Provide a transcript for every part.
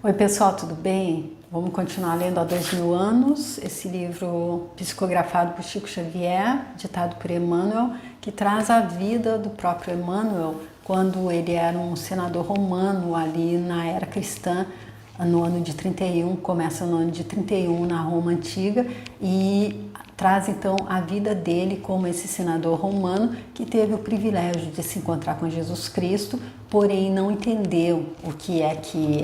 Oi pessoal, tudo bem? Vamos continuar lendo há 2000 anos, esse livro psicografado por Chico Xavier, ditado por Emmanuel, que traz a vida do próprio Emmanuel quando ele era um senador romano ali na era cristã, no ano de 31, começa no ano de 31 na Roma Antiga, e traz então a vida dele como esse senador romano que teve o privilégio de se encontrar com Jesus Cristo, porém não entendeu o que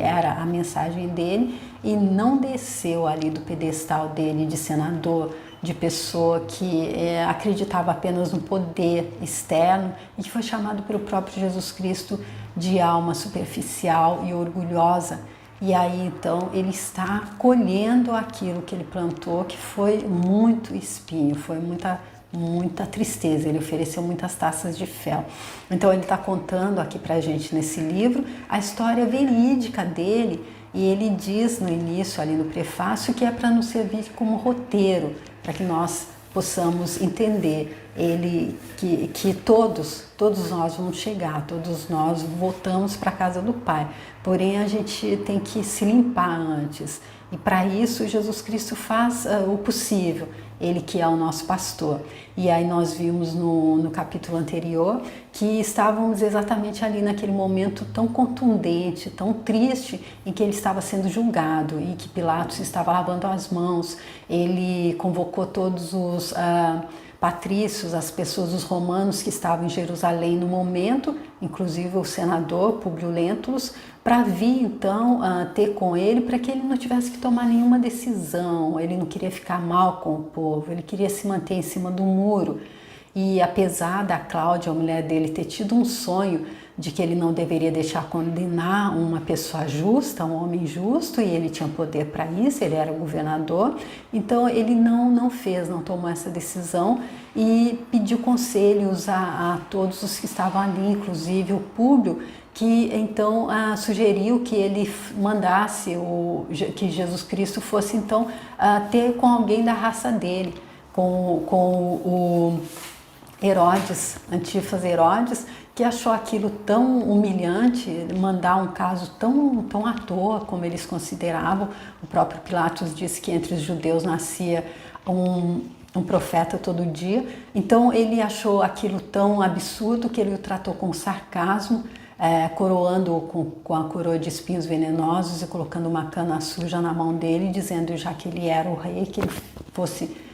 era a mensagem dele e não desceu ali do pedestal dele de senador, de pessoa que acreditava apenas no poder externo e que foi chamado pelo próprio Jesus Cristo de alma superficial e orgulhosa. E aí então ele está colhendo aquilo que ele plantou, que foi muito espinho, foi muita tristeza. Ele ofereceu muitas taças de fel. Então ele está contando aqui pra gente nesse livro a história verídica dele, e ele diz no início, ali no prefácio, que é para nos servir como roteiro, para que nós possamos entender que todos nós vamos chegar, todos nós voltamos para a casa do Pai, porém a gente tem que se limpar antes, e para isso Jesus Cristo faz o possível, ele que é o nosso pastor. E aí nós vimos no capítulo anterior que estávamos exatamente ali naquele momento tão contundente, tão triste, em que ele estava sendo julgado e que Pilatos estava lavando as mãos. Ele convocou todos os patrícios, as pessoas, os romanos que estavam em Jerusalém no momento, inclusive o senador Públio Lentulus, para vir então ter com ele, para que ele não tivesse que tomar nenhuma decisão. Ele não queria ficar mal com o povo, ele queria se manter em cima do muro. E apesar da Cláudia, a mulher dele, ter tido um sonho de que ele não deveria deixar condenar uma pessoa justa, um homem justo, e ele tinha poder para isso, ele era governador, então ele não tomou essa decisão e pediu conselhos a todos os que estavam ali, inclusive o Públio, que então sugeriu que ele mandasse, que Jesus Cristo fosse então ter com alguém da raça dele, com o Herodes, Antipas Herodes, que achou aquilo tão humilhante, mandar um caso tão à toa como eles consideravam. O próprio Pilatos disse que entre os judeus nascia um profeta todo dia. Então ele achou aquilo tão absurdo que ele o tratou com sarcasmo, coroando-o com a coroa de espinhos venenosos e colocando uma cana suja na mão dele, dizendo já que ele era o rei, que ele fosse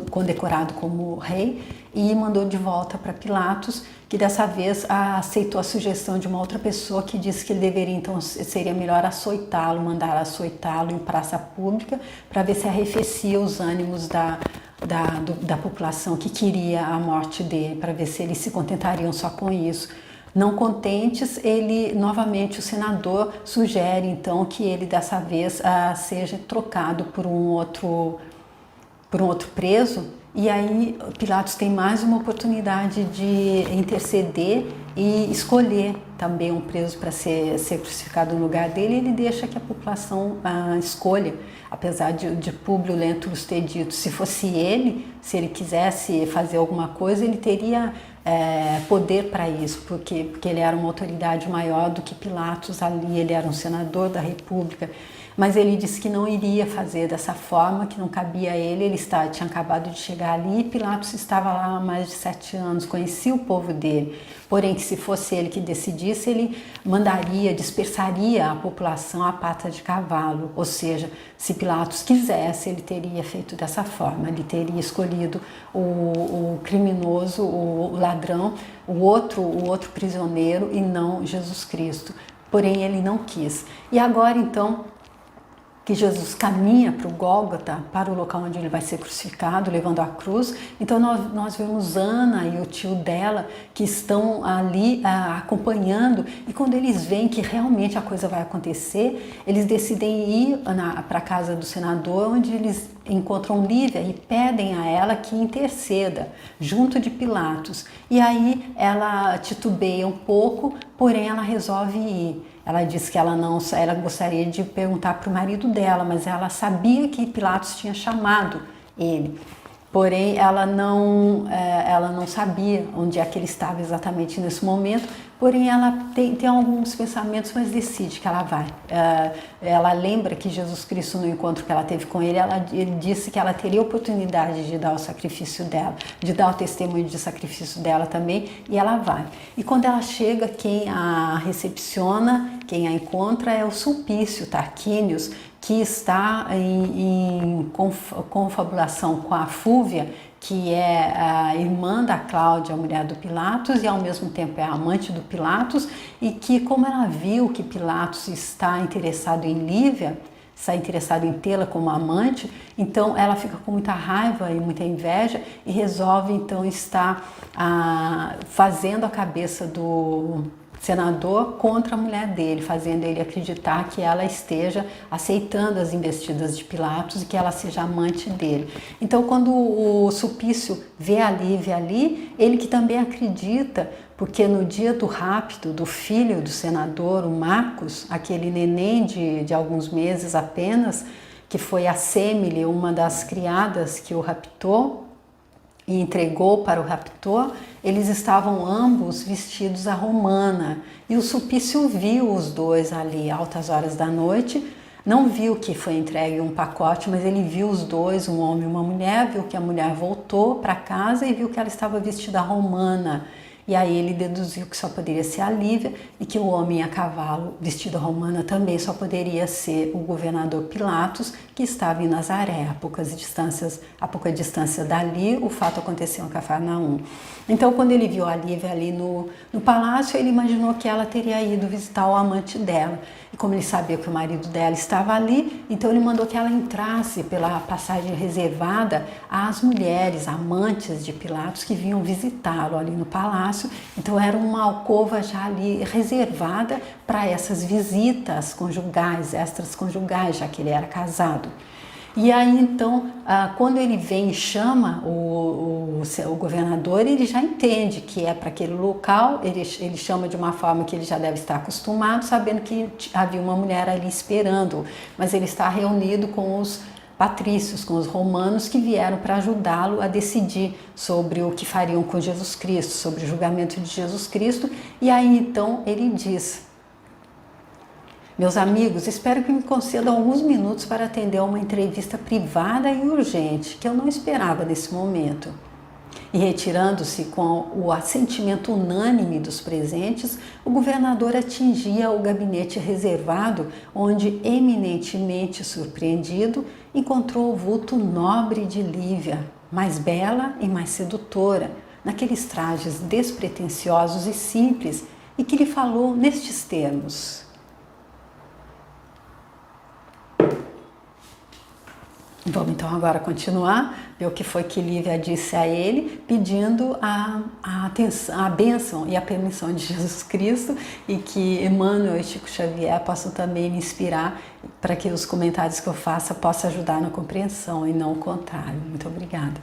condecorado como rei, e mandou de volta para Pilatos, que dessa vez aceitou a sugestão de uma outra pessoa que disse que ele deveria, então, seria melhor açoitá-lo, mandar açoitá-lo em praça pública, para ver se arrefecia os ânimos da população que queria a morte dele, para ver se eles se contentariam só com isso. Não contentes, novamente o senador sugere então que ele dessa vez seja trocado por um outro preso, e aí Pilatos tem mais uma oportunidade de interceder e escolher também um preso para ser crucificado no lugar dele. Ele deixa que a população escolha, apesar de Públio Lentulus ter dito, se fosse ele, se ele quisesse fazer alguma coisa, ele teria poder para isso, porque ele era uma autoridade maior do que Pilatos ali, ele era um senador da República. Mas ele disse que não iria fazer dessa forma, que não cabia a ele, tinha acabado de chegar ali, e Pilatos estava lá há mais de 7 anos, conhecia o povo dele, porém que se fosse ele que decidisse, ele dispersaria a população à pata de cavalo, ou seja, se Pilatos quisesse, ele teria feito dessa forma, ele teria escolhido o criminoso, o ladrão, o outro prisioneiro, e não Jesus Cristo, porém ele não quis. E agora então, que Jesus caminha para o Gólgota, para o local onde ele vai ser crucificado, levando a cruz. Então nós vemos Ana e o tio dela que estão ali acompanhando, e quando eles veem que realmente a coisa vai acontecer, eles decidem ir para a casa do senador, onde eles encontram Lívia e pedem a ela que interceda junto de Pilatos. E aí ela titubeia um pouco, porém ela resolve ir. Ela disse que ela gostaria de perguntar para o marido dela, mas ela sabia que Pilatos tinha chamado ele. Porém, ela não sabia onde é que ele estava exatamente nesse momento, porém ela tem alguns pensamentos, mas decide que ela vai. Ela lembra que Jesus Cristo, no encontro que ela teve com ele, ele disse que ela teria oportunidade de dar o sacrifício dela, de dar o testemunho de sacrifício dela também, e ela vai. E quando ela chega, quem a recepciona, quem a encontra é o Sulpício Tarquínios, que está em confabulação com a Fúvia, que é a irmã da Cláudia, a mulher do Pilatos, e ao mesmo tempo é a amante do Pilatos, e que, como ela viu que Pilatos está interessado em Lívia, está interessado em tê-la como amante, então ela fica com muita raiva e muita inveja e resolve então estar fazendo a cabeça do senador contra a mulher dele, fazendo ele acreditar que ela esteja aceitando as investidas de Pilatos e que ela seja amante dele. Então, quando o Sulpício vê a Lívia ali, ele que também acredita, porque no dia do rapto do filho do senador, o Marcos, aquele neném de alguns meses apenas, que foi a Semele, uma das criadas que o raptou e entregou para o raptor, eles estavam ambos vestidos à romana. E o Sulpício viu os dois ali, altas horas da noite, não viu que foi entregue um pacote, mas ele viu os dois, um homem e uma mulher, viu que a mulher voltou para casa e viu que ela estava vestida à romana. E aí ele deduziu que só poderia ser a Lívia e que o homem a cavalo vestido à romana também só poderia ser o governador Pilatos, que estava em Nazaré, a pouca distância dali. O fato aconteceu em Cafarnaum. Então, quando ele viu a Lívia ali no palácio, ele imaginou que ela teria ido visitar o amante dela. E como ele sabia que o marido dela estava ali, então ele mandou que ela entrasse pela passagem reservada às mulheres amantes de Pilatos que vinham visitá-lo ali no palácio. Então era uma alcova já ali reservada para essas visitas conjugais, extraconjugais, já que ele era casado. E aí então, quando ele vem e chama o governador, ele já entende que é para aquele local, ele chama de uma forma que ele já deve estar acostumado, sabendo que havia uma mulher ali esperando, mas ele está reunido com os patrícios, com os romanos que vieram para ajudá-lo a decidir sobre o que fariam com Jesus Cristo, sobre o julgamento de Jesus Cristo. E aí então ele diz: meus amigos, espero que me concedam alguns minutos para atender a uma entrevista privada e urgente, que eu não esperava nesse momento. E retirando-se com o assentimento unânime dos presentes, o governador atingia o gabinete reservado, onde, eminentemente surpreendido, encontrou o vulto nobre de Lívia, mais bela e mais sedutora, naqueles trajes despretensiosos e simples, e que lhe falou nestes termos: vamos então agora continuar, ver o que foi que Lívia disse a ele, pedindo a bênção e a permissão de Jesus Cristo, e que Emmanuel e Chico Xavier possam também me inspirar para que os comentários que eu faça possam ajudar na compreensão e não o contrário. Muito obrigada.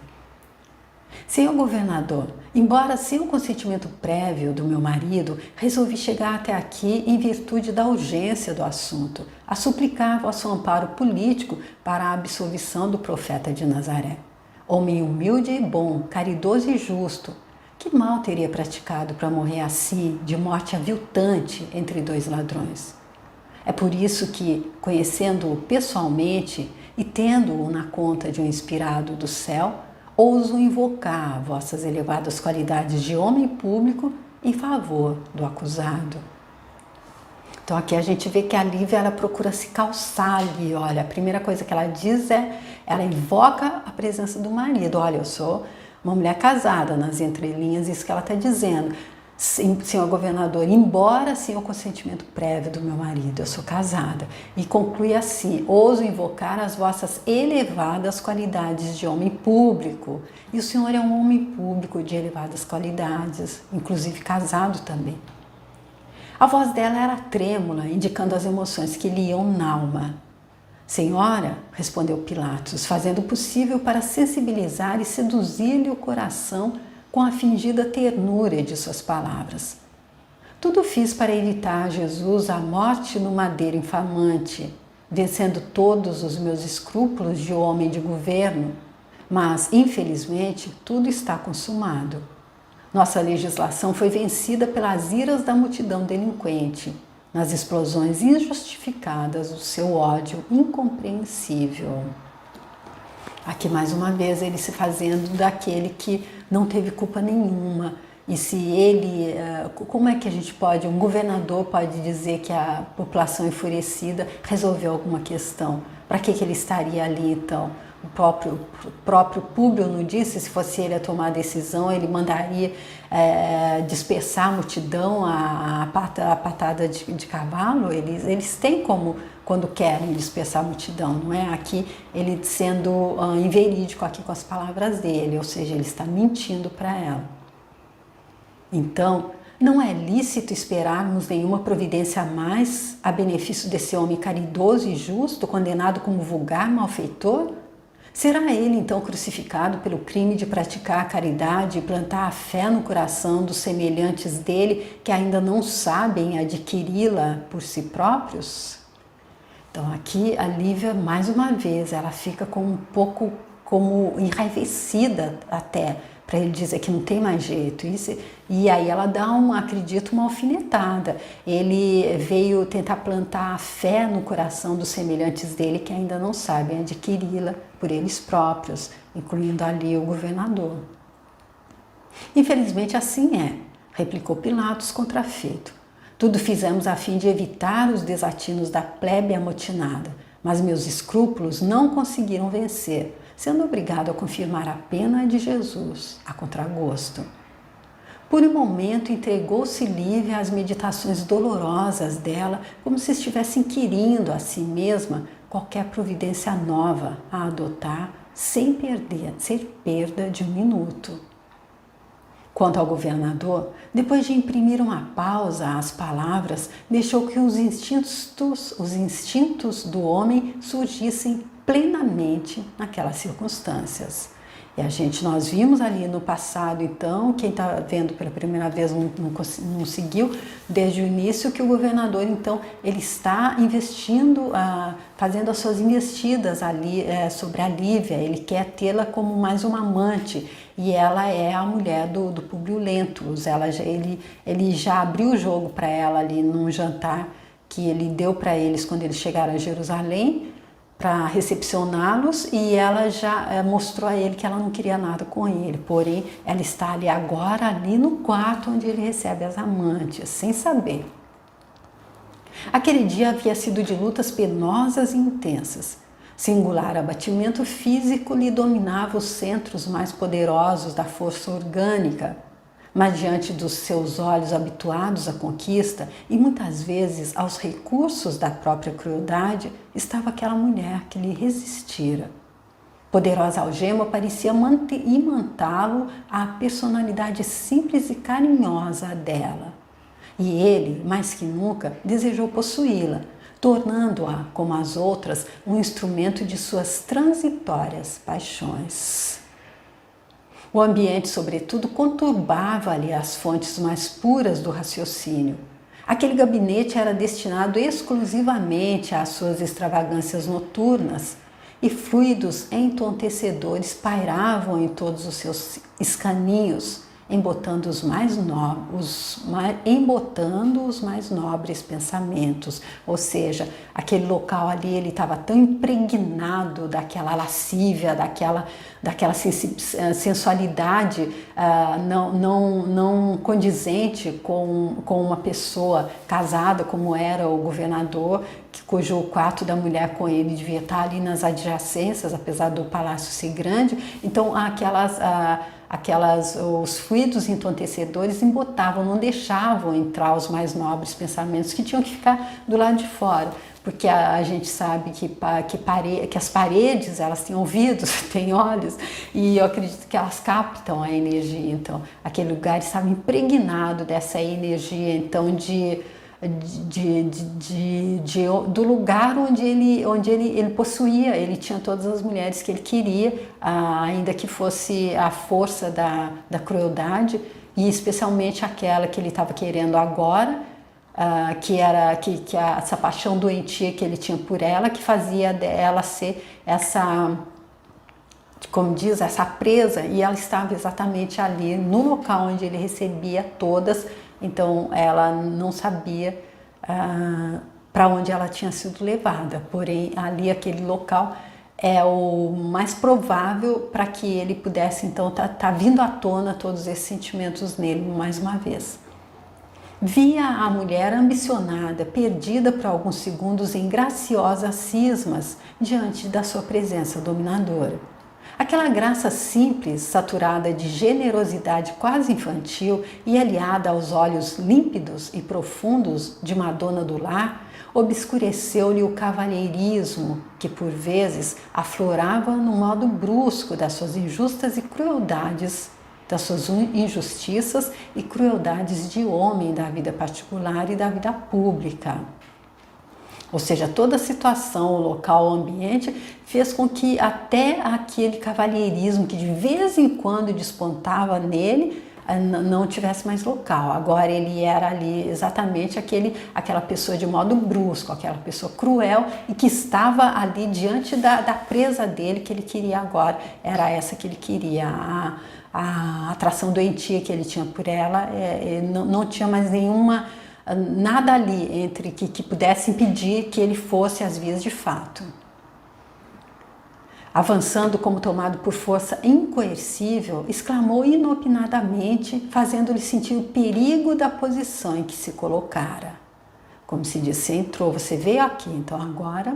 Senhor governador, embora sem o consentimento prévio do meu marido, resolvi chegar até aqui em virtude da urgência do assunto, a suplicar vosso amparo político para a absolvição do profeta de Nazaré. Homem humilde e bom, caridoso e justo, que mal teria praticado para morrer assim, de morte aviltante, entre dois ladrões? É por isso que, conhecendo-o pessoalmente e tendo-o na conta de um inspirado do céu, ouso invocar vossas elevadas qualidades de homem público em favor do acusado. Então aqui a gente vê que a Lívia, ela procura se calçar ali. Olha, a primeira coisa que ela diz ela invoca a presença do marido. Olha, eu sou uma mulher casada, nas entrelinhas, isso que ela está dizendo. Senhor governador, embora sem o consentimento prévio do meu marido, eu sou casada. E conclui assim: ouso invocar as vossas elevadas qualidades de homem público. E o senhor é um homem público de elevadas qualidades, inclusive casado também. A voz dela era trêmula, indicando as emoções que lhe iam na alma. Senhora, respondeu Pilatos, fazendo o possível para sensibilizar e seduzir-lhe o coração com a fingida ternura de suas palavras. Tudo fiz para evitar a Jesus a morte no madeiro infamante, vencendo todos os meus escrúpulos de homem de governo, mas, infelizmente, tudo está consumado. Nossa legislação foi vencida pelas iras da multidão delinquente, nas explosões injustificadas do seu ódio incompreensível. Aqui mais uma vez ele se fazendo daquele que não teve culpa nenhuma. E se ele, como é que a gente pode, um governador pode dizer que a população enfurecida resolveu alguma questão? Para que ele estaria ali então? O próprio Públio não disse, se fosse ele a tomar a decisão, ele mandaria dispersar a multidão, a patada de cavalo. Eles têm como, quando querem dispersar a multidão, não é? Aqui ele sendo inverídico aqui com as palavras dele, ou seja, ele está mentindo para ela. Então, não é lícito esperarmos nenhuma providência a mais a benefício desse homem caridoso e justo, condenado como vulgar malfeitor? Será ele então crucificado pelo crime de praticar a caridade e plantar a fé no coração dos semelhantes dele que ainda não sabem adquiri-la por si próprios? Então aqui a Lívia, mais uma vez, ela fica com um pouco como enraivecida até, para ele dizer que não tem mais jeito. E aí ela dá, acredito, uma alfinetada. Ele veio tentar plantar a fé no coração dos semelhantes dele que ainda não sabem adquiri-la por eles próprios, incluindo ali o governador. Infelizmente assim é, replicou Pilatos contrafeito. Tudo fizemos a fim de evitar os desatinos da plebe amotinada, mas meus escrúpulos não conseguiram vencer, sendo obrigado a confirmar a pena de Jesus, a contragosto. Por um momento entregou-se Lívia às meditações dolorosas dela, como se estivesse inquirindo a si mesma qualquer providência nova a adotar sem perda de um minuto. Quanto ao governador, depois de imprimir uma pausa às palavras, deixou que os instintos do homem surgissem plenamente naquelas circunstâncias. E nós vimos ali no passado, então, quem está vendo pela primeira vez não seguiu, desde o início, que o governador, então, ele está investindo, fazendo as suas investidas ali sobre a Lívia, ele quer tê-la como mais uma amante, e ela é a mulher do Públio Lentulus. Ele já abriu o jogo para ela ali num jantar que ele deu para eles quando eles chegaram a Jerusalém, para recepcioná-los, e ela já mostrou a ele que ela não queria nada com ele, porém ela está ali agora, ali no quarto onde ele recebe as amantes, sem saber. Aquele dia havia sido de lutas penosas e intensas. Singular abatimento físico lhe dominava os centros mais poderosos da força orgânica, mas diante dos seus olhos habituados à conquista e muitas vezes aos recursos da própria crueldade, estava aquela mulher que lhe resistira. Poderosa algema parecia imantá-lo à personalidade simples e carinhosa dela. E ele, mais que nunca, desejou possuí-la, tornando-a, como as outras, um instrumento de suas transitórias paixões. O ambiente, sobretudo, conturbava-lhe as fontes mais puras do raciocínio. Aquele gabinete era destinado exclusivamente às suas extravagâncias noturnas, e fluidos entontecedores pairavam em todos os seus escaninhos, embotando os mais nobres pensamentos. Ou seja, aquele local ali, ele estava tão impregnado daquela lascívia, daquela sensualidade não condizente com uma pessoa casada, como era o governador, cujo quarto da mulher com ele devia estar ali nas adjacências, apesar do palácio ser grande. Então os fluidos entontecedores embotavam, não deixavam entrar os mais nobres pensamentos, que tinham que ficar do lado de fora, porque a gente sabe que as paredes, elas têm ouvidos, têm olhos, e eu acredito que elas captam a energia. Então aquele lugar estava impregnado dessa energia, então do lugar onde ele possuía. Ele tinha todas as mulheres que ele queria, ainda que fosse a força da crueldade, e especialmente aquela que ele estava querendo agora, essa paixão doentia que ele tinha por ela, que fazia dela ser essa como diz, essa presa, e ela estava exatamente ali no local onde ele recebia todas, então ela não sabia para onde ela tinha sido levada, porém ali aquele local é o mais provável para que ele pudesse então tá vindo à tona todos esses sentimentos nele mais uma vez. Via a mulher ambicionada, perdida por alguns segundos em graciosas cismas diante da sua presença dominadora. Aquela graça simples, saturada de generosidade quase infantil e aliada aos olhos límpidos e profundos de uma dona do lar, obscureceu-lhe o cavalheirismo que, por vezes, aflorava no modo brusco das suas injustas e crueldades, das suas injustiças e crueldades de homem da vida particular e da vida pública. Ou seja, toda a situação, o local, o ambiente, fez com que até aquele cavalheirismo que de vez em quando despontava nele, não tivesse mais local. Agora ele era ali exatamente aquela pessoa de modo brusco, aquela pessoa cruel e que estava ali diante da presa dele que ele queria agora. Era essa que ele queria, a atração doentia que ele tinha por ela, não tinha mais nada ali entre que pudesse impedir que ele fosse às vias de fato. Avançando como tomado por força incoercível, exclamou inopinadamente, fazendo-lhe sentir o perigo da posição em que se colocara. Como se disse, entrou, você veio aqui, então agora...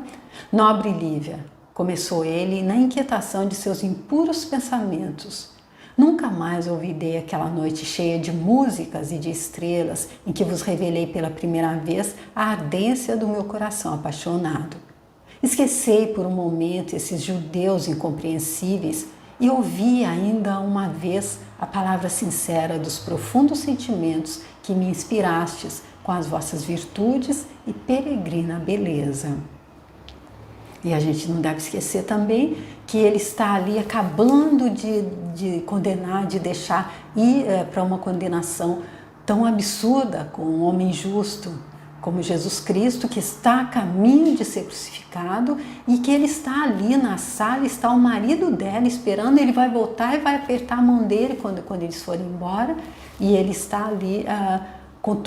Nobre Lívia, começou ele na inquietação de seus impuros pensamentos. Nunca mais olvidei aquela noite cheia de músicas e de estrelas em que vos revelei pela primeira vez a ardência do meu coração apaixonado. Esqueci por um momento esses judeus incompreensíveis e ouvi ainda uma vez a palavra sincera dos profundos sentimentos que me inspirastes com as vossas virtudes e peregrina beleza. E a gente não deve esquecer também que ele está ali acabando de condenar, de deixar ir para uma condenação tão absurda com um homem justo como Jesus Cristo, que está a caminho de ser crucificado e que ele está ali na sala, está o marido dela esperando, ele vai voltar e vai apertar a mão dele quando eles forem embora, e ele está ali com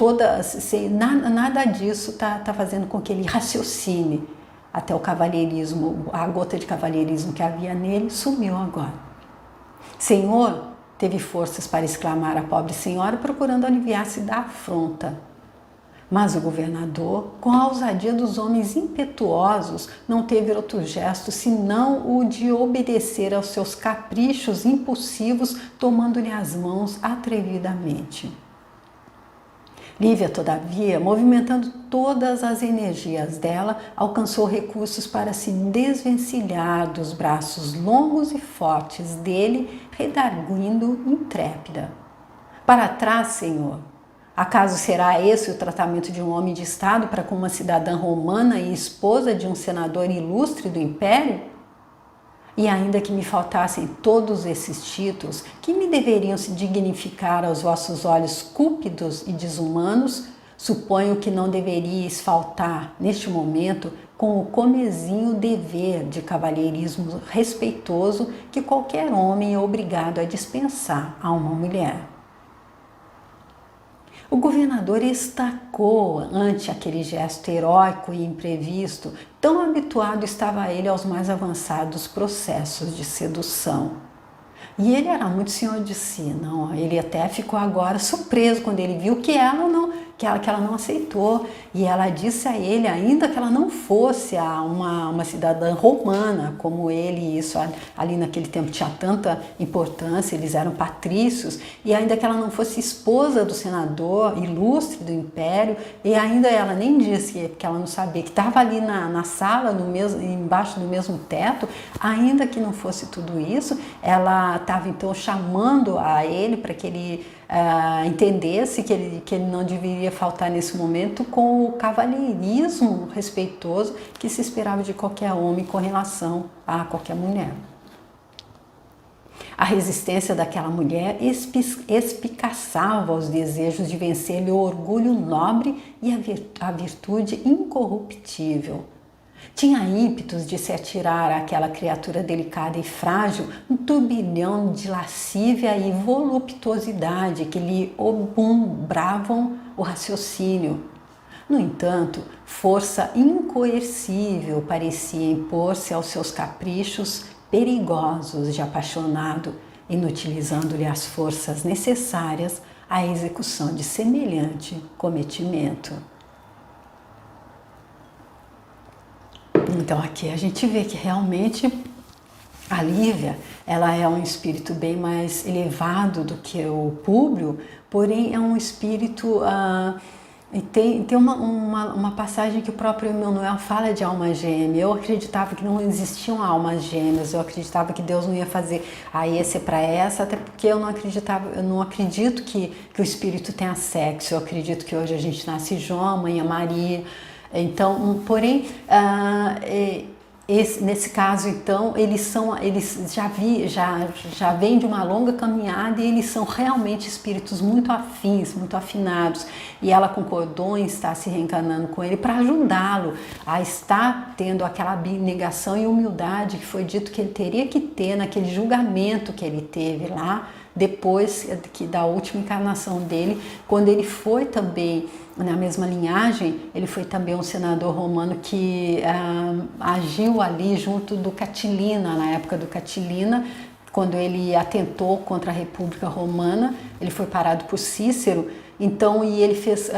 nada disso está fazendo com que ele raciocine. Até o cavalheirismo, a gota de cavalheirismo que havia nele, sumiu agora. Senhor, teve forças para exclamar a pobre senhora, procurando aliviar-se da afronta. Mas o governador, com a ousadia dos homens impetuosos, não teve outro gesto senão o de obedecer aos seus caprichos impulsivos, tomando-lhe as mãos atrevidamente. Lívia, todavia, movimentando todas as energias dela, alcançou recursos para se desvencilhar dos braços longos e fortes dele, redarguindo intrépida. Para trás, Senhor! Acaso será esse o tratamento de um homem de Estado para com uma cidadã romana e esposa de um senador ilustre do Império? E ainda que me faltassem todos esses títulos, que me deveriam se dignificar aos vossos olhos cúpidos e desumanos, suponho que não deveríeis faltar, neste momento, com o comezinho dever de cavalheirismo respeitoso que qualquer homem é obrigado a dispensar a uma mulher. O governador estacou ante aquele gesto heróico e imprevisto, tão habituado estava ele aos mais avançados processos de sedução. E ele era muito senhor de si, não? Ele até ficou agora surpreso quando ele viu que ela não aceitou. E ela disse a ele ainda que ela não fosse uma cidadã romana como ele, e isso ali naquele tempo tinha tanta importância, eles eram patrícios, e ainda que ela não fosse esposa do senador ilustre do Império, e ainda ela nem disse que ela não sabia, que estava ali na sala, embaixo do mesmo teto, ainda que não fosse tudo isso, ela estava então chamando a ele para que ele entendesse que ele não deveria faltar nesse momento com o cavalheirismo respeitoso que se esperava de qualquer homem com relação a qualquer mulher. A resistência daquela mulher espicaçava os desejos de vencer-lhe o orgulho nobre e a virtude incorruptível. Tinha ímpetos de se atirar àquela criatura delicada e frágil, um turbilhão de lascívia e voluptuosidade que lhe obumbravam o raciocínio. No entanto, força incoercível parecia impor-se aos seus caprichos perigosos de apaixonado, inutilizando-lhe as forças necessárias à execução de semelhante cometimento. Então aqui a gente vê que realmente a Lívia, ela é um espírito bem mais elevado do que o Públio, porém é um espírito... E tem uma passagem que o próprio Emmanuel fala de alma gêmea. Eu acreditava que não existiam almas gêmeas, eu acreditava que Deus não ia fazer esse para essa, até porque eu não acredito que o espírito tenha sexo. Eu acredito que hoje a gente nasce João, amanhã Maria. Então, porém, nesse caso, então, eles já vêm de uma longa caminhada e eles são realmente espíritos muito afins, muito afinados. E ela concordou em estar se reencarnando com ele para ajudá-lo a estar tendo aquela abnegação e humildade que foi dito que ele teria que ter naquele julgamento que ele teve lá, depois da última encarnação dele, quando ele foi também, na mesma linhagem, ele foi também um senador romano que agiu ali junto do Catilina, na época do Catilina, quando ele atentou contra a República Romana, ele foi parado por Cícero, então, e ele fez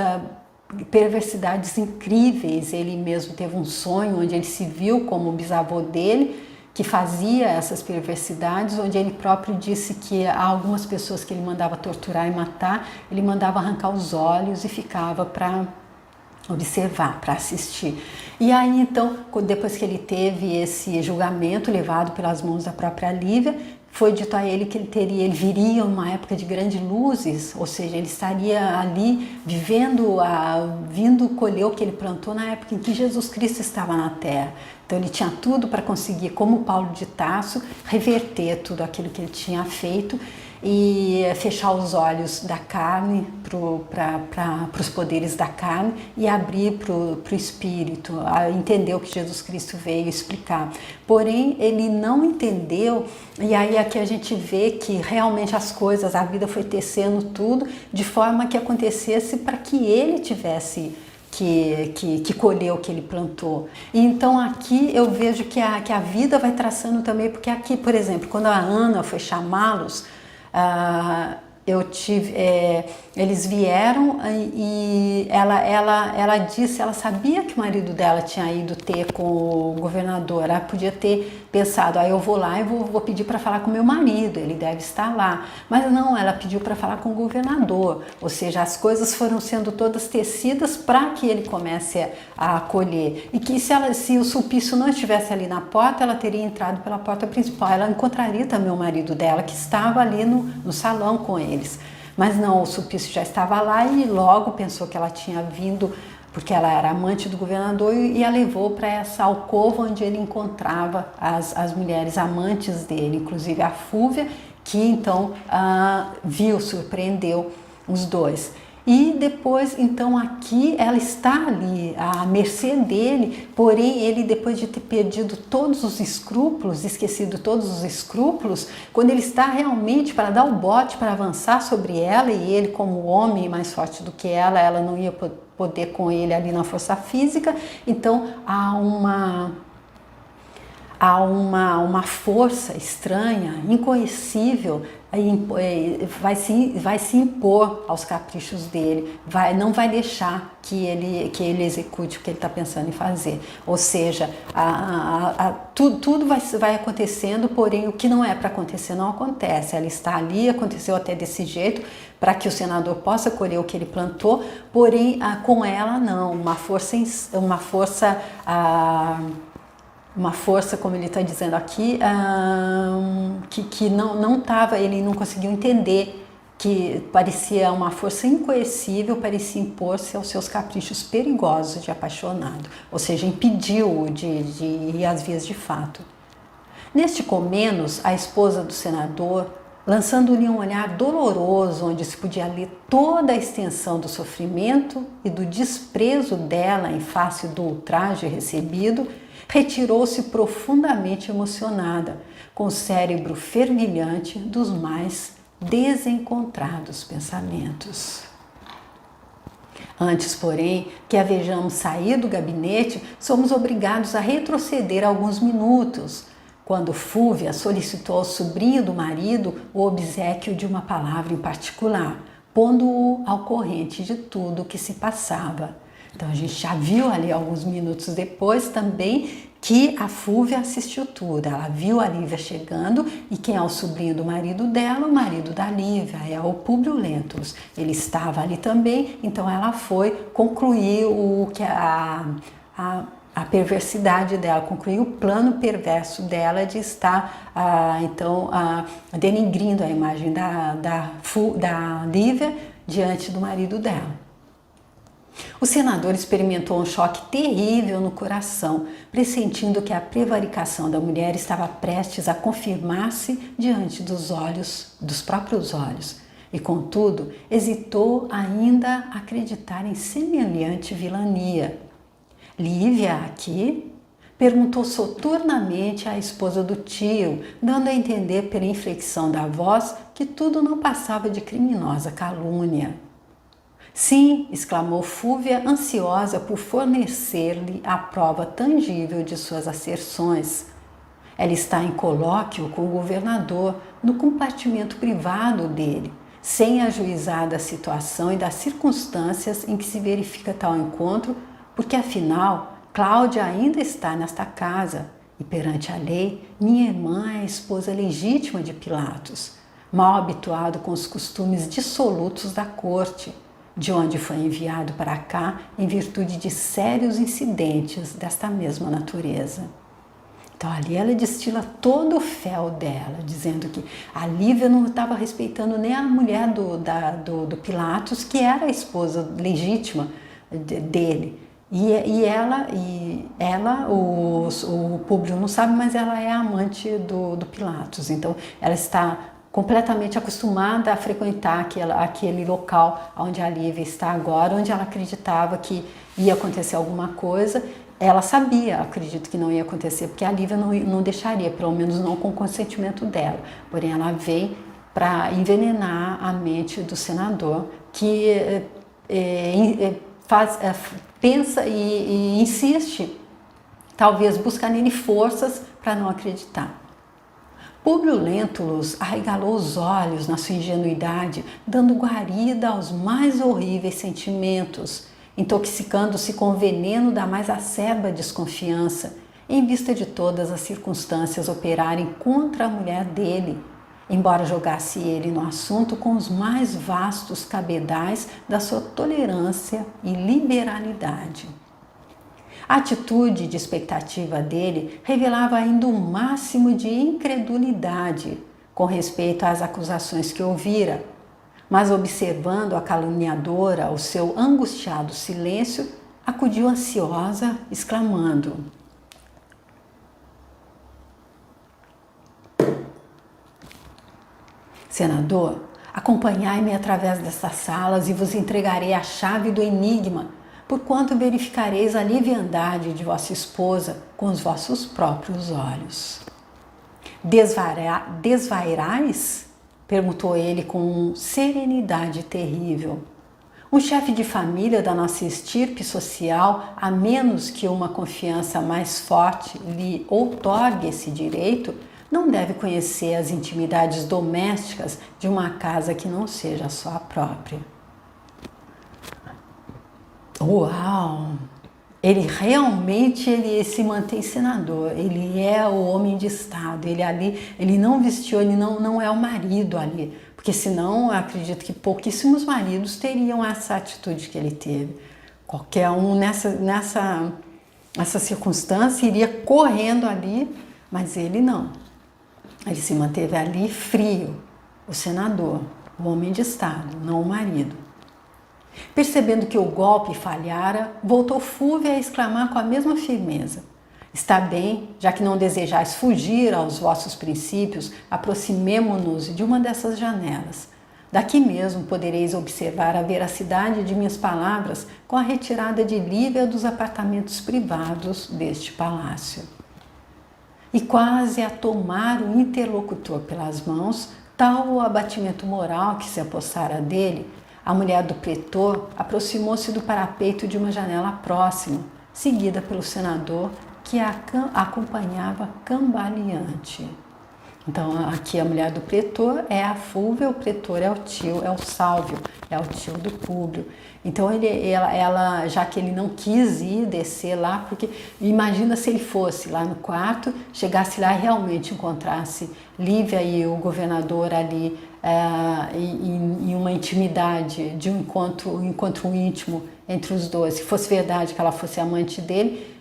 perversidades incríveis. Ele mesmo teve um sonho onde ele se viu como o bisavô dele, que fazia essas perversidades, onde ele próprio disse que há algumas pessoas que ele mandava torturar e matar, ele mandava arrancar os olhos e ficava para observar, para assistir. E aí então, depois que ele teve esse julgamento levado pelas mãos da própria Lívia, foi dito a ele que ele viria uma época de grandes luzes, ou seja, ele estaria ali vindo colher o que ele plantou na época em que Jesus Cristo estava na Terra. Então ele tinha tudo para conseguir, como Paulo de Tarso, reverter tudo aquilo que ele tinha feito e fechar os olhos da carne para os poderes da carne e abrir para o espírito, entender o que Jesus Cristo veio explicar. Porém, ele não entendeu, e aí aqui a gente vê que realmente as coisas, a vida foi tecendo tudo de forma que acontecesse para que ele tivesse que colheu o que ele plantou. E então aqui eu vejo que a vida vai traçando também, porque aqui, por exemplo, quando a Ana foi chamá-los, eles vieram e ela disse, ela sabia que o marido dela tinha ido ter com o governador, ela podia ter pensado, eu vou lá e vou pedir para falar com meu marido, ele deve estar lá, mas não, ela pediu para falar com o governador, ou seja, as coisas foram sendo todas tecidas para que ele comece a acolher, e que se o Sulpício não estivesse ali na porta, ela teria entrado pela porta principal, ela encontraria também o marido dela, que estava ali no salão com eles. Mas não, o Sulpício já estava lá e logo pensou que ela tinha vindo, porque ela era amante do governador, e a levou para essa alcova onde ele encontrava as mulheres amantes dele, inclusive a Fúvia, que então surpreendeu os dois. E depois, então, aqui ela está ali à mercê dele, porém ele, depois de ter perdido todos os escrúpulos, esquecido todos os escrúpulos, quando ele está realmente para dar o bote, para avançar sobre ela, e ele como homem mais forte do que ela não ia poder com ele ali na força física, então há uma força estranha, inconhecível, vai se impor aos caprichos dele, não vai deixar que ele execute o que ele está pensando em fazer. Ou seja, tudo vai acontecendo, porém o que não é para acontecer não acontece. Ela está ali, aconteceu até desse jeito, para que o senador possa colher o que ele plantou, porém com ela não, uma força, como ele está dizendo aqui, que não estava, ele não conseguiu entender, que parecia uma força incoercível, parecia impor-se aos seus caprichos perigosos de apaixonado, ou seja, impediu-o de ir às vias de fato. Neste comenos, a esposa do senador, lançando-lhe um olhar doloroso, onde se podia ler toda a extensão do sofrimento e do desprezo dela em face do ultraje recebido, retirou-se profundamente emocionada, com o cérebro fervilhante dos mais desencontrados pensamentos. Antes, porém, que a vejamos sair do gabinete, somos obrigados a retroceder alguns minutos, quando Fúvia solicitou ao sobrinho do marido o obséquio de uma palavra em particular, pondo-o ao corrente de tudo o que se passava. Então a gente já viu ali alguns minutos depois também que a Fúvia assistiu tudo. Ela viu a Lívia chegando e quem é o sobrinho do marido dela? O marido da Lívia, é o Públio Lentulus. Ele estava ali também, então ela foi concluir o que a perversidade dela, concluir o plano perverso dela de estar, denigrindo a imagem da Lívia diante do marido dela. O senador experimentou um choque terrível no coração, pressentindo que a prevaricação da mulher estava prestes a confirmar-se diante dos próprios olhos, e contudo hesitou ainda a acreditar em semelhante vilania. Lívia aqui? Perguntou soturnamente à esposa do tio, dando a entender pela inflexão da voz que tudo não passava de criminosa calúnia. Sim, exclamou Fúvia, ansiosa por fornecer-lhe a prova tangível de suas asserções. Ela está em colóquio com o governador, no compartimento privado dele, sem ajuizar da situação e das circunstâncias em que se verifica tal encontro, porque afinal Cláudia ainda está nesta casa e perante a lei minha irmã é a esposa legítima de Pilatos, mal habituado com os costumes dissolutos da corte, de onde foi enviado para cá em virtude de sérios incidentes desta mesma natureza. Então ali ela destila todo o fel dela, dizendo que a Lívia não estava respeitando nem a mulher do Pilatos, que era a esposa legítima dele. E ela o Públio não sabe, mas ela é a amante do Pilatos. Então ela está completamente acostumada a frequentar aquele local onde a Lívia está agora, onde ela acreditava que ia acontecer alguma coisa. Ela sabia, acredito que não ia acontecer, porque a Lívia não deixaria, pelo menos não com o consentimento dela. Porém, ela vem para envenenar a mente do senador, que pensa e insiste, talvez buscar nele forças para não acreditar. Públio Lentulus arregalou os olhos na sua ingenuidade, dando guarida aos mais horríveis sentimentos, intoxicando-se com o veneno da mais acerba desconfiança, em vista de todas as circunstâncias operarem contra a mulher dele, embora jogasse ele no assunto com os mais vastos cabedais da sua tolerância e liberalidade. A atitude de expectativa dele revelava ainda um máximo de incredulidade com respeito às acusações que ouvira, mas observando a caluniadora o seu angustiado silêncio, acudiu ansiosa, exclamando: Senador, acompanhai-me através destas salas e vos entregarei a chave do enigma, porquanto verificareis a leviandade de vossa esposa com os vossos próprios olhos. Desvairais? Perguntou ele com serenidade terrível. Um chefe de família da nossa estirpe social, a menos que uma confiança mais forte lhe outorgue esse direito, não deve conhecer as intimidades domésticas de uma casa que não seja a sua própria. Uau! Ele realmente se mantém senador, ele é o homem de Estado, ele não vestiu, ele não é o marido ali, porque senão eu acredito que pouquíssimos maridos teriam essa atitude que ele teve. Qualquer um nessa circunstância iria correndo ali, mas ele não. Ele se manteve ali frio, o senador, o homem de Estado, não o marido. Percebendo que o golpe falhara, voltou Fúvia a exclamar com a mesma firmeza: Está bem, já que não desejais fugir aos vossos princípios, aproximemo-nos de uma dessas janelas. Daqui mesmo podereis observar a veracidade de minhas palavras com a retirada de Lívia dos apartamentos privados deste palácio. E quase a tomar o interlocutor pelas mãos, tal o abatimento moral que se apossara dele, a mulher do pretor aproximou-se do parapeito de uma janela próxima, seguida pelo senador que a acompanhava cambaleante. Então, aqui a mulher do pretor é a Fúvia, o pretor é o tio, é o Sálvio, é o tio do Públio. Então, ela, já que ele não quis ir descer lá, porque imagina se ele fosse lá no quarto, chegasse lá e realmente encontrasse Lívia e o governador ali em uma intimidade, de um encontro íntimo entre os dois. Se fosse verdade que ela fosse amante dele,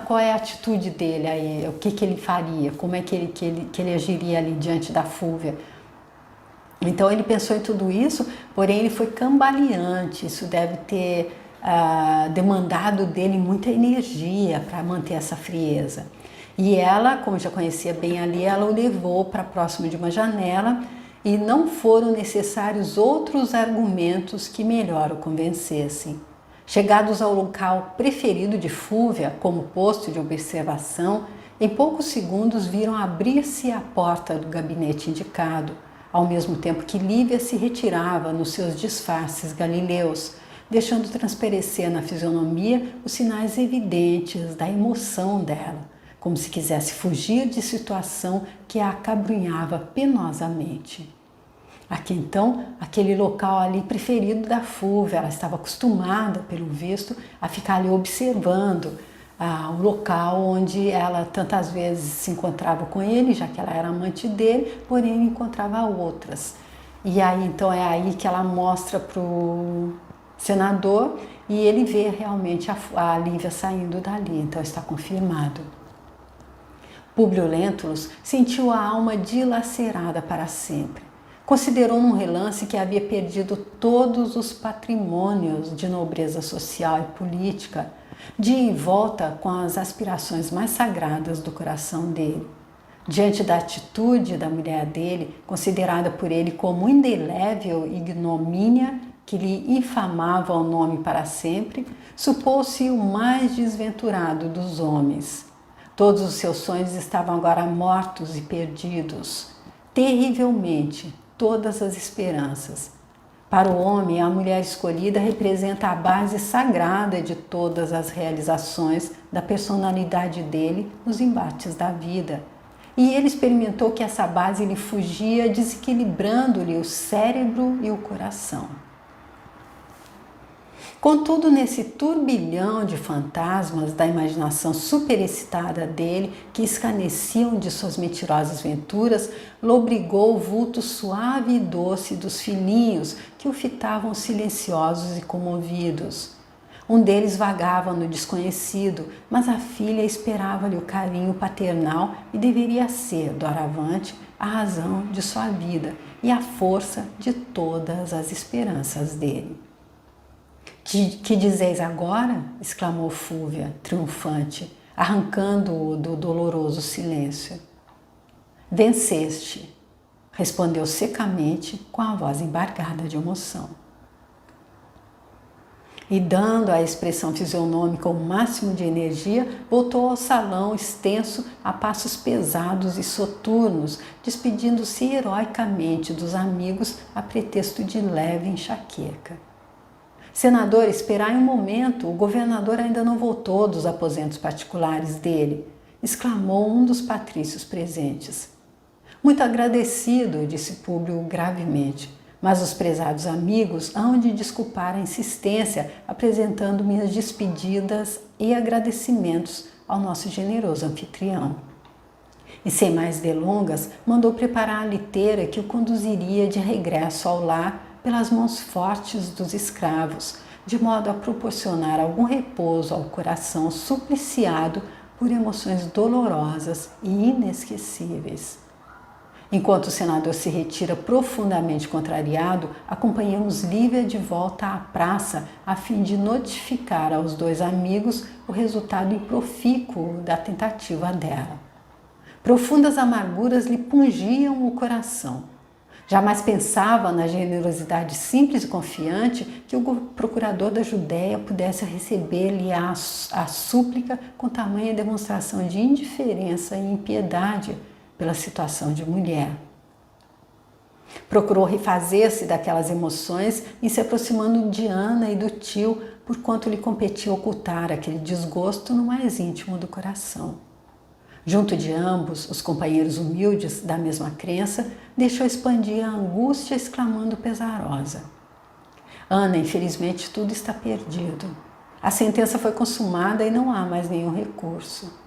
qual é a atitude dele aí? O que ele faria? Como é que ele agiria ali diante da Fúvia? Então ele pensou em tudo isso, porém ele foi cambaleante. Isso deve ter demandado dele muita energia para manter essa frieza. E ela, como já conhecia bem ali, ela o levou para próximo de uma janela e não foram necessários outros argumentos que melhor o convencessem. Chegados ao local preferido de Fúvia, como posto de observação, em poucos segundos viram abrir-se a porta do gabinete indicado, ao mesmo tempo que Lívia se retirava nos seus disfarces galileus, deixando transparecer na fisionomia os sinais evidentes da emoção dela, como se quisesse fugir de situação que a acabrunhava penosamente. Aqui então, aquele local ali preferido da Fúvia, ela estava acostumada, pelo visto, a ficar ali observando o local onde ela tantas vezes se encontrava com ele, já que ela era amante dele, porém encontrava outras. E aí então é aí que ela mostra para o senador e ele vê realmente a Lívia saindo dali, então está confirmado. Públio Lentulus sentiu a alma dilacerada para sempre. Considerou num relance que havia perdido todos os patrimônios de nobreza social e política, de em volta com as aspirações mais sagradas do coração dele. Diante da atitude da mulher dele, considerada por ele como indelével ignomínia que lhe infamava o nome para sempre, supôs-se o mais desventurado dos homens. Todos os seus sonhos estavam agora mortos e perdidos, terrivelmente, todas as esperanças. Para o homem, a mulher escolhida representa a base sagrada de todas as realizações da personalidade dele nos embates da vida. E ele experimentou que essa base lhe fugia, desequilibrando-lhe o cérebro e o coração. Contudo, nesse turbilhão de fantasmas da imaginação superexcitada dele, que escarneciam de suas mentirosas venturas, lobrigou o vulto suave e doce dos filhinhos que o fitavam silenciosos e comovidos. Um deles vagava no desconhecido, mas a filha esperava-lhe o carinho paternal e deveria ser, doravante, a razão de sua vida e a força de todas as esperanças dele. Que dizeis agora? Exclamou Fúvia, triunfante, arrancando-o do doloroso silêncio. Venceste, respondeu secamente com a voz embargada de emoção. E dando à expressão fisionômica o máximo de energia, voltou ao salão extenso a passos pesados e soturnos, despedindo-se heroicamente dos amigos a pretexto de leve enxaqueca. Senador, esperai um momento, o governador ainda não voltou dos aposentos particulares dele, exclamou um dos patrícios presentes. Muito agradecido, disse Públio gravemente, mas os prezados amigos hão de desculpar a insistência, apresentando minhas despedidas e agradecimentos ao nosso generoso anfitrião. E sem mais delongas, mandou preparar a liteira que o conduziria de regresso ao lar pelas mãos fortes dos escravos, de modo a proporcionar algum repouso ao coração supliciado por emoções dolorosas e inesquecíveis. Enquanto o senador se retira profundamente contrariado, acompanhamos Lívia de volta à praça a fim de notificar aos dois amigos o resultado improfícuo da tentativa dela. Profundas amarguras lhe pungiam o coração. Jamais pensava na generosidade simples e confiante que o procurador da Judéia pudesse receber-lhe a súplica com tamanha demonstração de indiferença e impiedade pela situação de mulher. Procurou refazer-se daquelas emoções e se aproximando de Ana e do tio, por quanto lhe competia ocultar aquele desgosto no mais íntimo do coração. Junto de ambos, os companheiros humildes da mesma crença, deixou expandir a angústia, exclamando pesarosa: Ana, infelizmente tudo está perdido. A sentença foi consumada e não há mais nenhum recurso.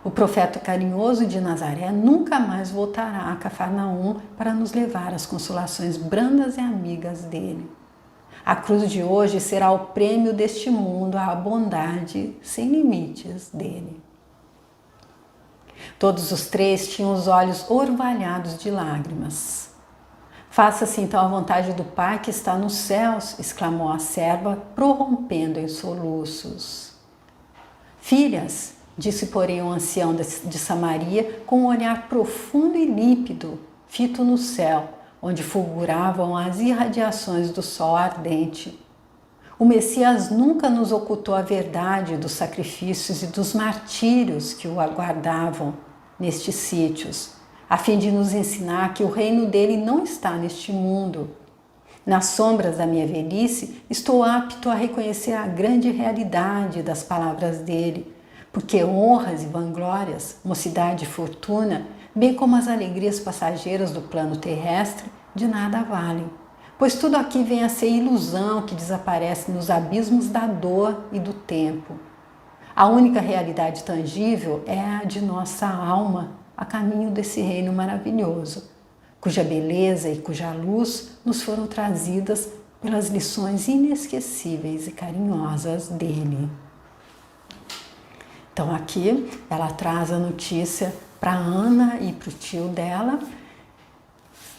O profeta carinhoso de Nazaré nunca mais voltará a Cafarnaum para nos levar às consolações brandas e amigas dele. A cruz de hoje será o prêmio deste mundo à bondade sem limites dele. Todos os três tinham os olhos orvalhados de lágrimas. Faça-se então a vontade do Pai que está nos céus, exclamou a serva, prorrompendo em soluços. Filhas, disse porém o ancião de Samaria, com um olhar profundo e límpido, fito no céu, onde fulguravam as irradiações do sol ardente. O Messias nunca nos ocultou a verdade dos sacrifícios e dos martírios que o aguardavam nestes sítios, a fim de nos ensinar que o reino dele não está neste mundo. Nas sombras da minha velhice, estou apto a reconhecer a grande realidade das palavras dele, porque honras e vanglórias, mocidade e fortuna, bem como as alegrias passageiras do plano terrestre, de nada valem. Pois tudo aqui vem a ser ilusão que desaparece nos abismos da dor e do tempo. A única realidade tangível é a de nossa alma, a caminho desse reino maravilhoso, cuja beleza e cuja luz nos foram trazidas pelas lições inesquecíveis e carinhosas dele. Então aqui ela traz a notícia para Ana e para o tio dela.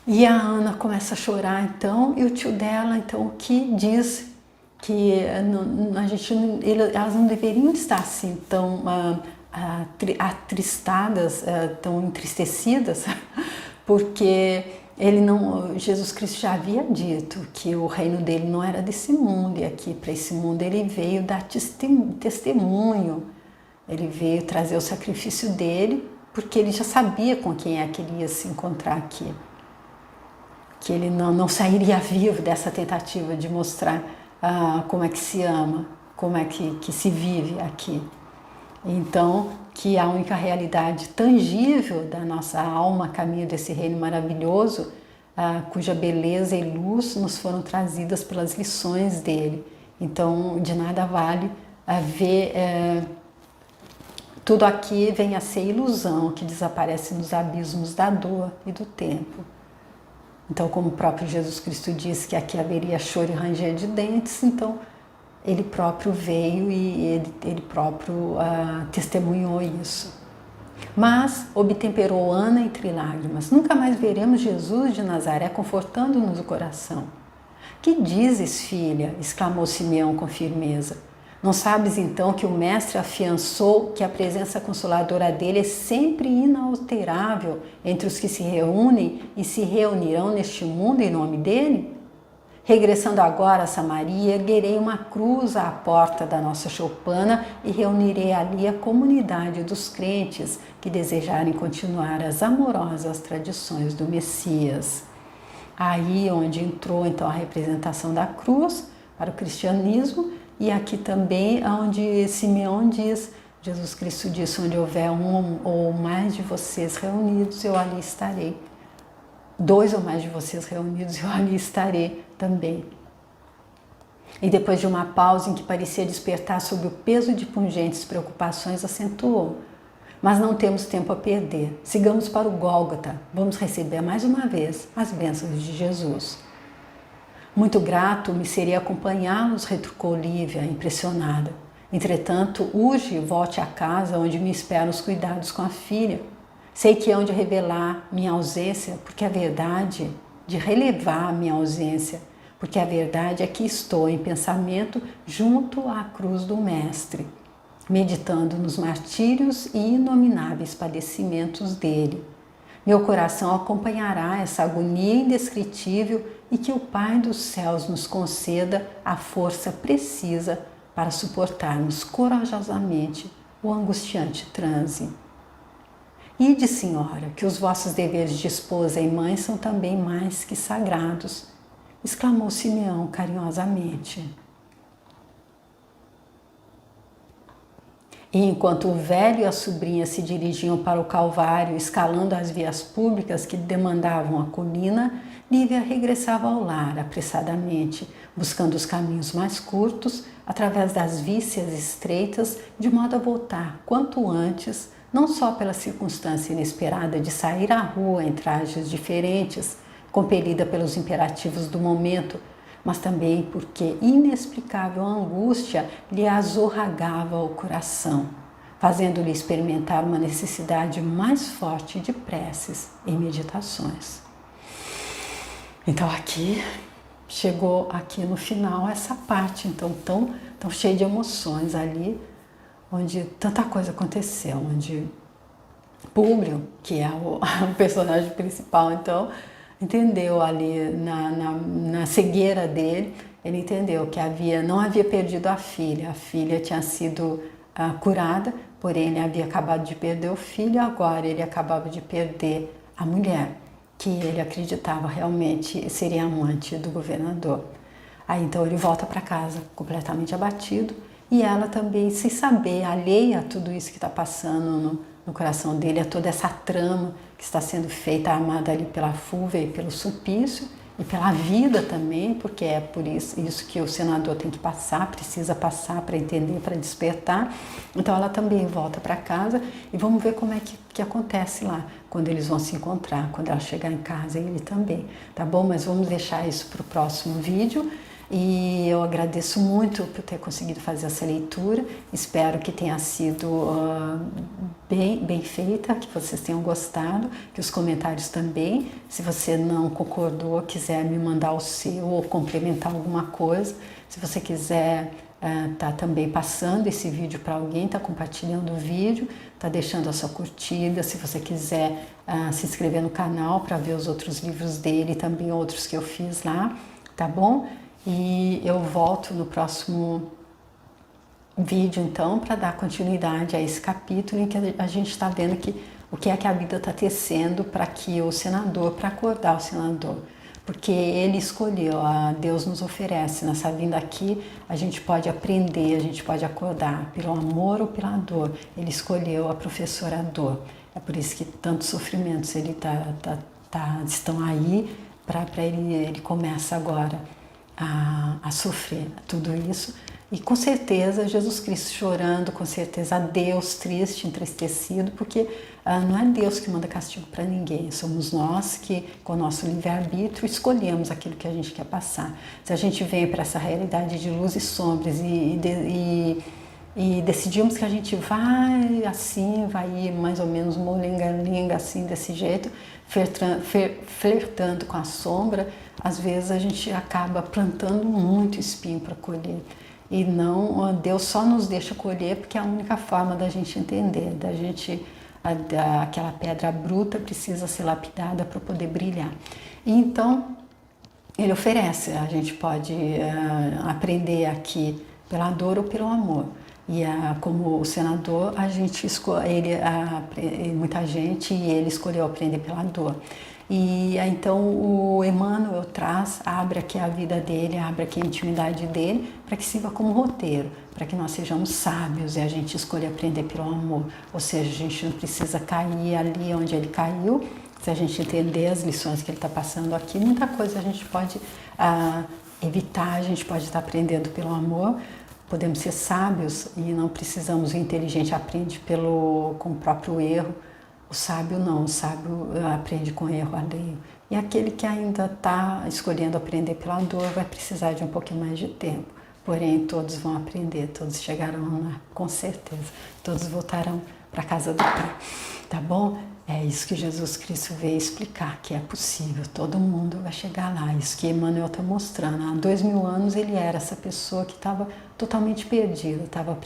E a Ana começa a chorar então, e o tio dela então que diz que elas não deveriam estar assim tão atristadas, tão entristecidas, porque Jesus Cristo já havia dito que o reino dele não era desse mundo, e aqui para esse mundo ele veio dar testemunho, ele veio trazer o sacrifício dele, porque ele já sabia com quem é que ele ia se encontrar aqui. Que ele não sairia vivo dessa tentativa de mostrar como é que se ama, como é que se vive aqui. Então, que a única realidade tangível da nossa alma a caminho desse reino maravilhoso, cuja beleza e luz nos foram trazidas pelas lições dele. Então, de nada vale ver tudo aqui vem a ser ilusão que desaparece nos abismos da dor e do tempo. Então, como o próprio Jesus Cristo disse que aqui haveria choro e ranger de dentes, então ele próprio veio e ele próprio testemunhou isso. Mas obtemperou Ana entre lágrimas. Nunca mais veremos Jesus de Nazaré confortando-nos o coração. Que dizes, filha? Exclamou Simeão com firmeza. Não sabes então que o Mestre afiançou que a presença consoladora dele é sempre inalterável entre os que se reúnem e se reunirão neste mundo em nome dele? Regressando agora a Samaria, erguerei uma cruz à porta da nossa choupana e reunirei ali a comunidade dos crentes que desejarem continuar as amorosas tradições do Messias. Aí onde entrou então a representação da cruz para o cristianismo, e aqui também onde Simeão diz, Jesus Cristo disse, onde houver um ou mais de vocês reunidos, eu ali estarei. 2 ou mais de vocês reunidos, eu ali estarei também. E depois de uma pausa em que parecia despertar sob o peso de pungentes preocupações, acentuou. Mas não temos tempo a perder. Sigamos para o Gólgota. Vamos receber mais uma vez as bênçãos de Jesus. Muito grato me seria acompanhá-los, retrucou Lívia, impressionada. Entretanto, urge volte à casa onde me esperam os cuidados com a filha. Sei que hão de revelar minha ausência, porque a verdade, de relevar minha ausência, porque a verdade é que estou em pensamento junto à cruz do Mestre, meditando nos martírios e inomináveis padecimentos dele. Meu coração acompanhará essa agonia indescritível e que o Pai dos céus nos conceda a força precisa para suportarmos corajosamente o angustiante transe. Ide, Senhora, que os vossos deveres de esposa e mãe são também mais que sagrados, exclamou Simeão carinhosamente. E enquanto o velho e a sobrinha se dirigiam para o Calvário, escalando as vias públicas que demandavam a colina, Lívia regressava ao lar apressadamente, buscando os caminhos mais curtos, através das vísceas estreitas, de modo a voltar quanto antes, não só pela circunstância inesperada de sair à rua em trajes diferentes, compelida pelos imperativos do momento, mas também porque inexplicável angústia lhe azorragava o coração, fazendo-lhe experimentar uma necessidade mais forte de preces e meditações. Então aqui, chegou aqui no final essa parte, então tão cheia de emoções ali, onde tanta coisa aconteceu, onde Públio, que é o personagem principal, então, entendeu ali na cegueira dele, ele entendeu que não havia perdido a filha tinha sido curada, porém ele havia acabado de perder o filho, agora ele acabava de perder a mulher, que ele acreditava realmente seria amante do governador. Aí então ele volta para casa completamente abatido, e ela também, sem saber, alheia a tudo isso que está passando no coração dele, a toda essa trama que está sendo feita, armada ali pela Fúvia e pelo Sulpício, e pela vida também, porque é por isso que o senador tem que passar, precisa passar para entender, para despertar. Então ela também volta para casa e vamos ver como é que acontece lá, quando eles vão se encontrar, quando ela chegar em casa, e ele também, tá bom? Mas vamos deixar isso para o próximo vídeo. E eu agradeço muito por ter conseguido fazer essa leitura, espero que tenha sido bem feita, que vocês tenham gostado, que os comentários também, se você não concordou, quiser me mandar o seu ou complementar alguma coisa, se você quiser tá também passando esse vídeo para alguém, tá compartilhando o vídeo, tá deixando a sua curtida, se você quiser se inscrever no canal para ver os outros livros dele e também outros que eu fiz lá, tá bom? E eu volto no próximo vídeo, então, para dar continuidade a esse capítulo em que a gente está vendo o que é que a vida está tecendo para que o senador, para acordar o senador. Porque ele escolheu, Deus nos oferece, nessa vinda aqui, a gente pode aprender, a gente pode acordar pelo amor ou pela dor. Ele escolheu a professora dor. É por isso que tantos sofrimentos estão aí, para ele começa agora a sofrer tudo isso, e com certeza Jesus Cristo chorando, com certeza Deus triste, entristecido, porque não é Deus que manda castigo para ninguém, somos nós que, com o nosso livre-arbítrio, escolhemos aquilo que a gente quer passar. Se a gente vem para essa realidade de luz e sombras e decidimos que a gente vai assim, vai ir mais ou menos molenga-lenga assim, desse jeito, flertando com a sombra, às vezes a gente acaba plantando muito espinho para colher. E não, Deus só nos deixa colher porque é a única forma da gente entender, aquela pedra bruta precisa ser lapidada para poder brilhar. E então, ele oferece, a gente pode aprender aqui pela dor ou pelo amor. E como o senador, muita gente, e ele escolheu aprender pela dor. E então o Emmanuel abre aqui a vida dele, abre aqui a intimidade dele, para que sirva como roteiro, para que nós sejamos sábios e a gente escolha aprender pelo amor. Ou seja, a gente não precisa cair ali onde ele caiu, se a gente entender as lições que ele está passando aqui, muita coisa a gente pode evitar, a gente pode estar aprendendo pelo amor. Podemos ser sábios e não precisamos, o inteligente aprende com o próprio erro, o sábio não, o sábio aprende com erro alheio. E aquele que ainda está escolhendo aprender pela dor vai precisar de um pouquinho mais de tempo. Porém, todos vão aprender, todos chegarão lá, com certeza. Todos voltarão para a casa do Pai, tá bom? É isso que Jesus Cristo veio explicar, que é possível, todo mundo vai chegar lá. Isso que Emmanuel está mostrando. Há 2000 anos ele era essa pessoa que estava totalmente perdida, estava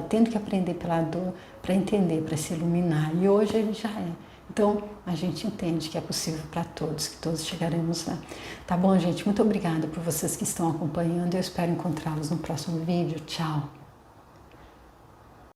tendo que aprender pela dor para entender, para se iluminar. E hoje ele já é. Então, a gente entende que é possível para todos, que todos chegaremos lá. Tá bom, gente? Muito obrigada por vocês que estão acompanhando. Eu espero encontrá-los no próximo vídeo. Tchau!